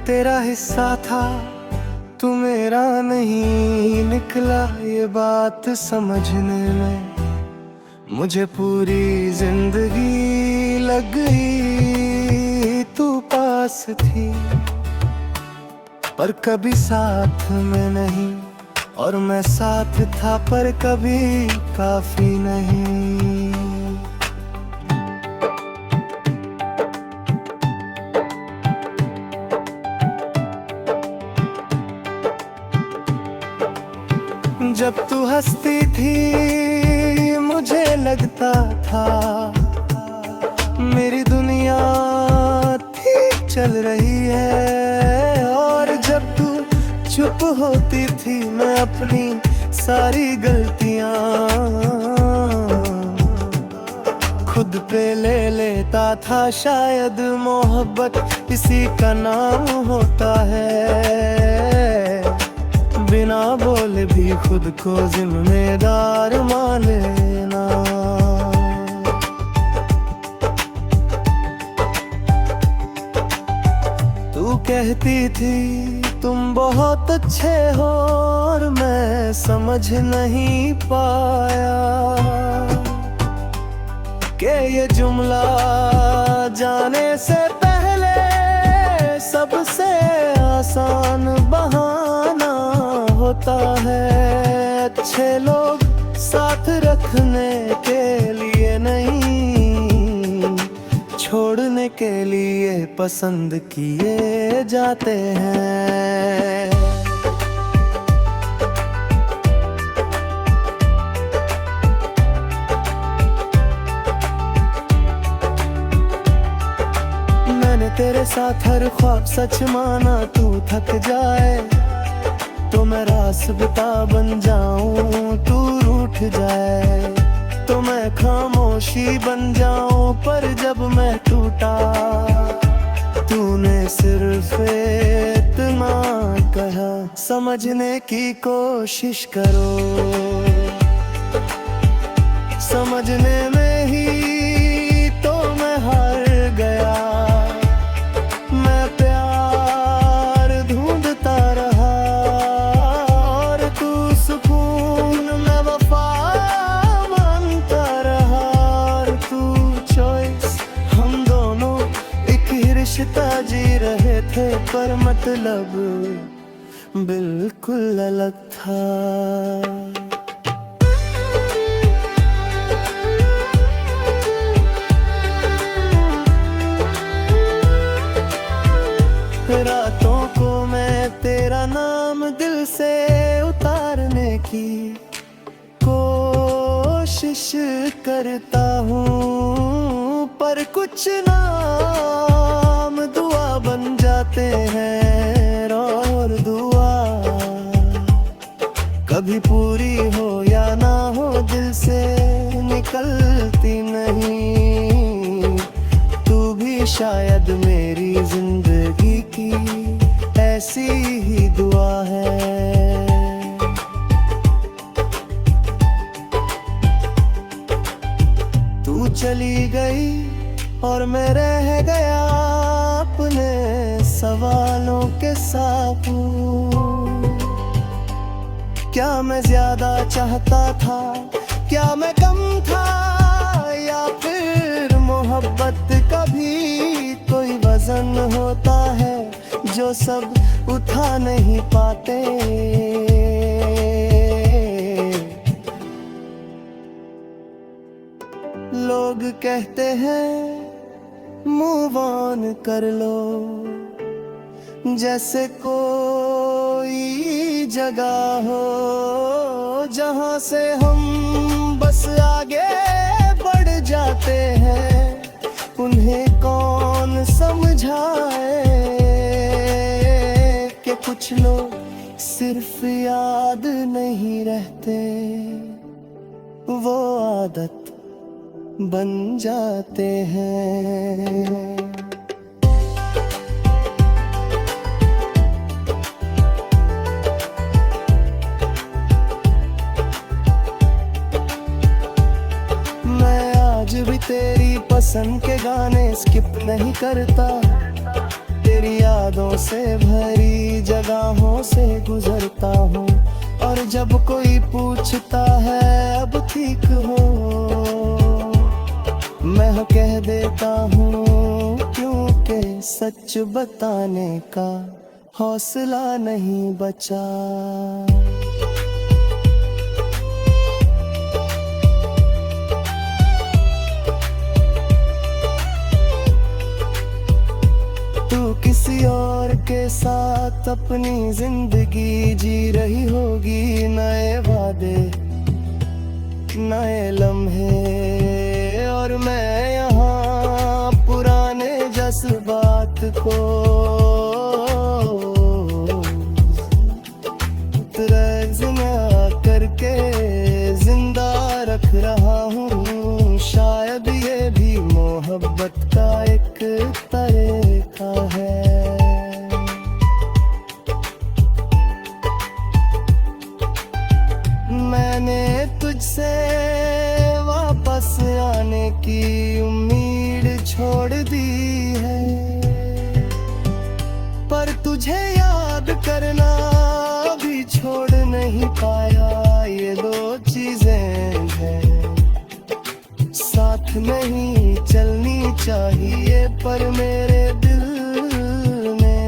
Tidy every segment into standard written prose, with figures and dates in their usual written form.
तेरा हिस्सा था, तू मेरा नहीं निकला। ये बात समझने में मुझे पूरी जिंदगी लग गई। तू पास थी पर कभी साथ में नहीं, और मैं साथ था पर कभी काफी नहीं। जब तू हंसती थी मुझे लगता था मेरी दुनिया ठीक चल रही है, और जब तू चुप होती थी मैं अपनी सारी गलतियां खुद पे ले लेता था। शायद मोहब्बत इसी का नाम होता है, बिना बोले भी खुद को जिम्मेदार मान लेना। तू कहती थी तुम बहुत अच्छे हो, और मैं समझ नहीं पाया कि ये जुमला जाने से पहले सबसे आसान बहाना होता है। अच्छे लोग साथ रखने के लिए नहीं, छोड़ने के लिए पसंद किए जाते हैं। मैंने तेरे साथ हर ख्वाब सच माना। तू थक जाए तो मैं रास्ता बन जाऊं, तू रूठ जाए तो मैं खामोशी बन जाऊं। पर जब मैं टूटा तूने सिर्फ इतना कहा, समझने की कोशिश करो। समझने में ही तो मैं हार गया। मैं प्यार ढूंढता रहा और तू सुकून में वफा मांगता रहा। और तू चॉइस, हम दोनों एक ही रिश्ता जी रहे थे, पर मतलब बिल्कुल अलग था। रातों को मैं तेरा नाम दिल से उतारने की कोशिश करता हूँ, पर कुछ नाम दुआ बन जाते हैं। और दुआ कभी पूरी हो या ना हो दिल से निकलती नहीं। तू भी शायद मेरी जिंदगी की ऐसी ही दुआ है। तू चली गई और मैं रह गया अपने सवालों के साथ। क्या मैं ज्यादा चाहता था, क्या मैं कम था, या फिर मोहब्बत का भी कोई वजन होता है जो सब उठा नहीं पाते। लोग कहते हैं मूव ऑन कर लो, जैसे कोई जगह हो जहां से हम बस आगे बढ़ जाते हैं। उन्हें कौन समझाए कि कुछ लोग सिर्फ याद नहीं रहते, वो आदत बन जाते हैं। आज भी तेरी पसंद के गाने स्किप नहीं करता। तेरी यादों से भरी जगहों से गुजरता हूँ, और जब कोई पूछता है अब ठीक हो, मैं कह देता हूँ क्योंकि सच बताने का हौसला नहीं बचा। तू किसी और के साथ अपनी जिंदगी जी रही होगी, नए वादे नए लम्हे, और मैं यहाँ पुराने जज्बात को तर्जुमा करके जिंदा रख रहा हूँ। शायद ये भी मोहब्बत का एक तरीका है। मैंने तुझसे वापस आने की उम्मीद छोड़ दी है, पर तुझे याद करना भी छोड़ नहीं पाया। ये दो चीजें हैं, साथ नहीं चलनी चाहिए, पर मेरे दिल ने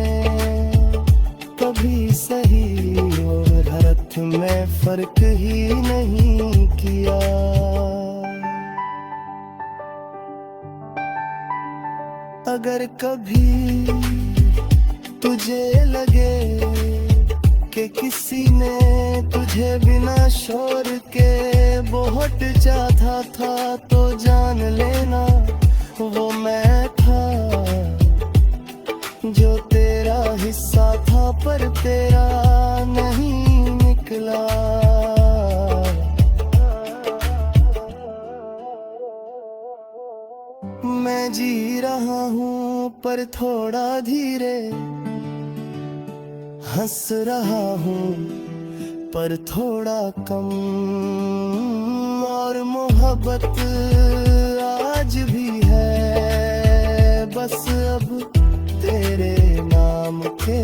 कभी सही और गलत में फर्क ही नहीं किया। अगर कभी तुझे लगे कि किसी ने तुझे बिना शोर के बहुत चाहा था, तो जान लेना वो मैं था, जो तेरा हिस्सा था पर तेरा नहीं निकला। मैं जी रहा हूँ पर थोड़ा धीरे, हंस रहा हूँ पर थोड़ा कम, और मोहब्बत आज भी है बस अब तेरे नाम के